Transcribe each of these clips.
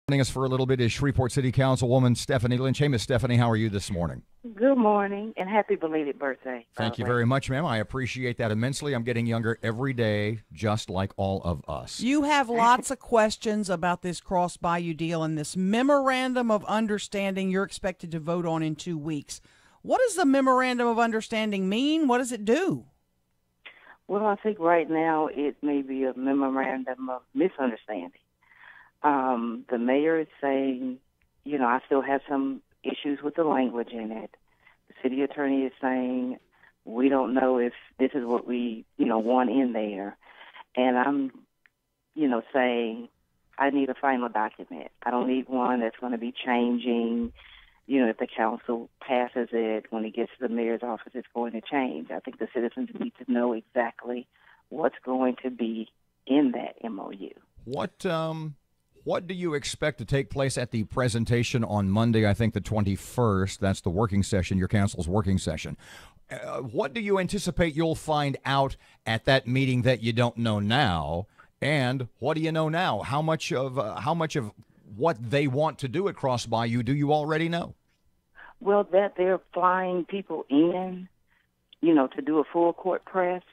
Joining us for a little bit is Shreveport City Councilwoman Stephanie Lynch. Hey, Miss Stephanie, how are you this morning? Good morning, and happy belated birthday. Thank you very much, ma'am. I appreciate that immensely. I'm getting younger every day, just like all of us. You have lots of questions about this Cross Bayou deal and this memorandum of understanding you're expected to vote on in 2 weeks. What does the memorandum of understanding mean? What does it do? Well, I think right now it may be a memorandum of misunderstanding. The mayor is saying, I still have some issues with the language in it. The city attorney is saying, we don't know if this is what we, want in there. And I'm, saying I need a final document. I don't need one that's going to be changing. If the council passes it, when it gets to the mayor's office, it's going to change. I think the citizens need to know exactly what's going to be in that MOU. What do you expect to take place at the presentation on Monday, I think the 21st? That's the working session, your council's working session. What do you anticipate you'll find out at that meeting that you don't know now? And what do you know now? How much of what they want to do at Cross Bayou do you already know? Well, that they're flying people in, to do a full court press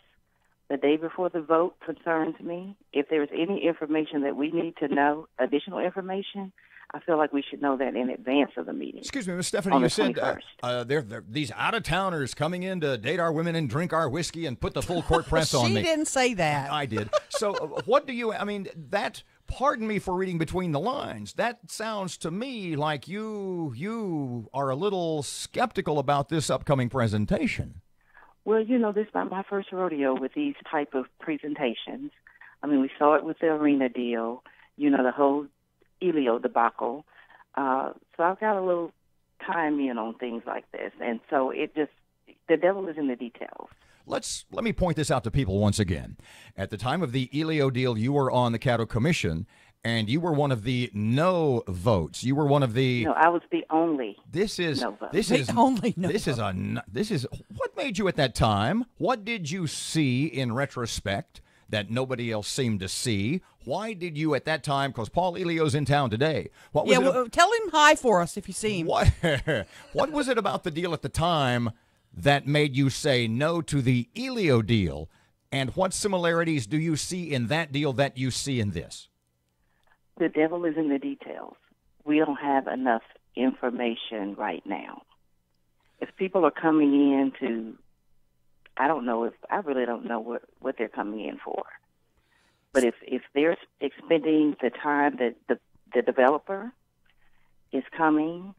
the day before the vote concerns me. If there's any information that we need to know, additional information, I feel like we should know that in advance of the meeting. Excuse me, Ms. Stephanie, you said they're these out-of-towners coming in to date our women and drink our whiskey and put the full court press on me. She didn't say that. I did. So what do you, pardon me for reading between the lines. That sounds to me like you are a little skeptical about this upcoming presentation. Well, this is not my first rodeo with these type of presentations. We saw it with the arena deal, the whole Elio debacle. So I've got a little time in on things like this. And so the devil is in the details. Let me point this out to people once again. At the time of the Elio deal, you were on the Cattle Commission, and you were one of the no votes. You were one of the. No, I was the only. No vote. What made you at that time? What did you see in retrospect that nobody else seemed to see? Why did you at that time? Because Paul Elio's in town today. Tell him hi for us if you see him. What was it about the deal at the time that made you say no to the Elio deal? And what similarities do you see in that deal that you see in this? The devil is in the details. We don't have enough information right now. If people are coming in I really don't know what they're coming in for. But if they're expending the time that the developer is coming,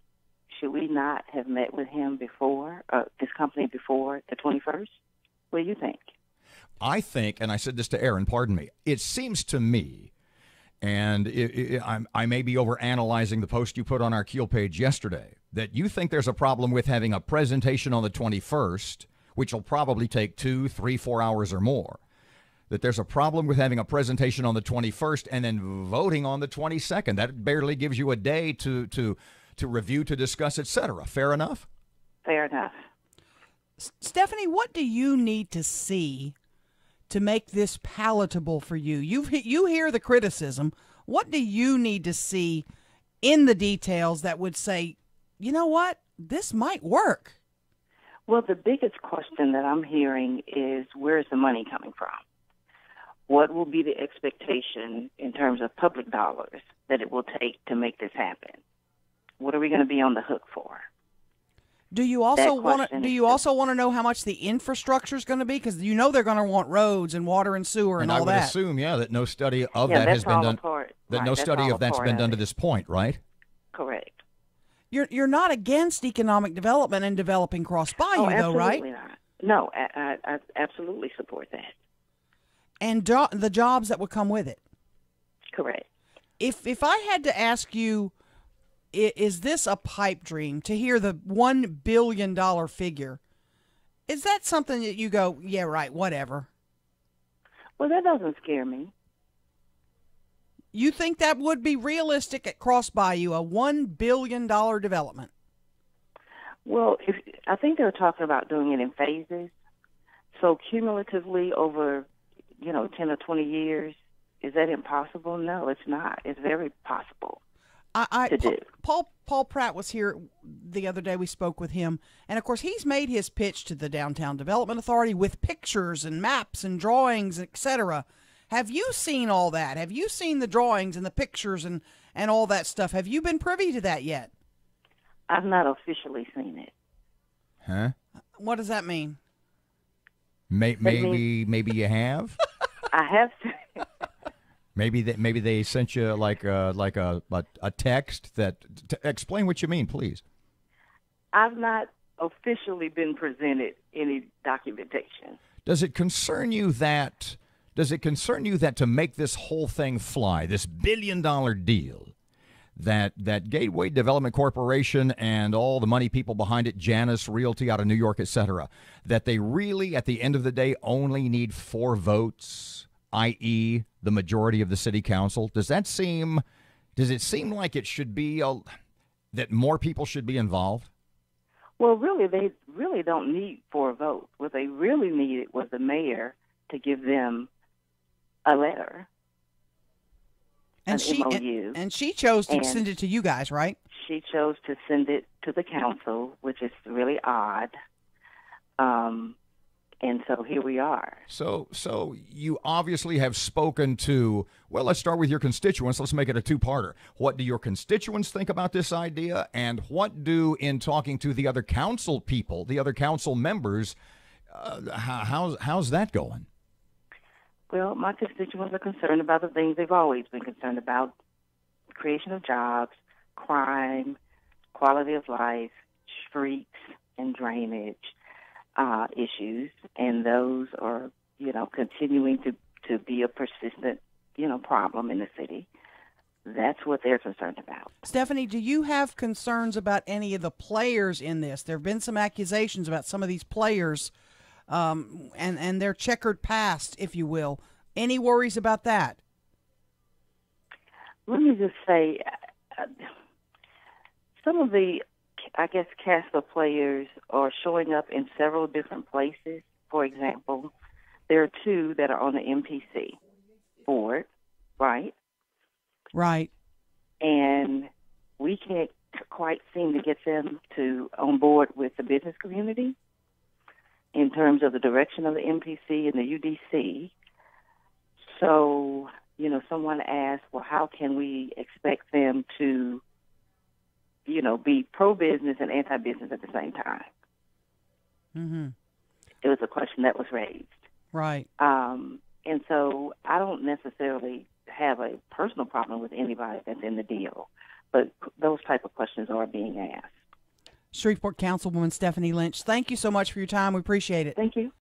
should we not have met with him before, this company before the 21st? What do you think? I think, and I said this to Aaron, pardon me, it seems to me, and I may be overanalyzing the post you put on our KEEL page yesterday, that you think there's a problem with having a presentation on the 21st, which will probably take 2, 3, 4 hours or more. That there's a problem with having a presentation on the 21st and then voting on the 22nd. That barely gives you a day to review, to discuss, etc. Fair enough? Fair enough. Stephanie, what do you need to see to make this palatable for you? You hear the criticism. What do you need to see in the details that would say, you know what, this might work? Well, the biggest question that I'm hearing is, where's the money coming from? What will be the expectation in terms of public dollars that it will take to make this happen? What are we going to be on the hook for? Do you also want to know how much the infrastructure is going to be? Because they're going to want roads and water and sewer and all that. I would assume, that no study of that has been done. That no study of that's been done to this point, right? Correct. You're not against economic development and developing Cross Bayou, though, right? Absolutely not. No, I absolutely support that. And the jobs that would come with it. Correct. If I had to ask you, is this a pipe dream to hear the $1 billion figure? Is that something that you go, yeah, right, whatever? Well, that doesn't scare me. You think that would be realistic at Cross Bayou, a $1 billion development? Well, I think they're talking about doing it in phases. So cumulatively over, 10 or 20 years, is that impossible? No, it's not. It's very possible. to do. Paul Pratt was here the other day. We spoke with him, and of course he's made his pitch to the Downtown Development Authority with pictures and maps and drawings, etc. Have you seen all that? Have you seen the drawings and the pictures and all that stuff? Have you been privy to that yet? I've not officially seen it. Huh? What does that mean? Maybe you have. I have seen. Maybe they sent you like a text that explain what you mean, please. I've not officially been presented any documentation. Does it concern you that to make this whole thing fly, this billion-dollar deal, that Gateway Development Corporation and all the money people behind it, Janus Realty out of New York, etc., that they really, at the end of the day, only need 4 votes, i.e., the majority of the city council? Does it seem like it should be that more people should be involved? Well, really, they really don't need 4 votes. What they really needed was the mayor to give them a letter, and she chose to send it to you guys, right? She chose to send it to the council, which is really odd. And so here we are. So you obviously have spoken to, well, let's start with your constituents. Let's make it a 2-parter. What do your constituents think about this idea? And what do, in talking to the other council people, the other council members, how's that going? Well, my constituents are concerned about the things they've always been concerned about: creation of jobs, crime, quality of life, streets, and drainage issues. And those are, continuing to be a persistent, problem in the city. That's what they're concerned about. Stephanie, do you have concerns about any of the players in this? There have been some accusations about some of these players and their checkered past, if you will. Any worries about that? Let me just say, some of the, cast of players are showing up in several different places. For example, there are 2 that are on the MPC board, right? Right. And we can't quite seem to get them on board with the business community in terms of the direction of the MPC and the UDC. So, someone asked, well, how can we expect them to, be pro-business and anti-business at the same time? Mm-hmm. It was a question that was raised. Right. And so I don't necessarily have a personal problem with anybody that's in the deal, but those type of questions are being asked. Shreveport Councilwoman Stephanie Lynch, thank you so much for your time. We appreciate it. Thank you.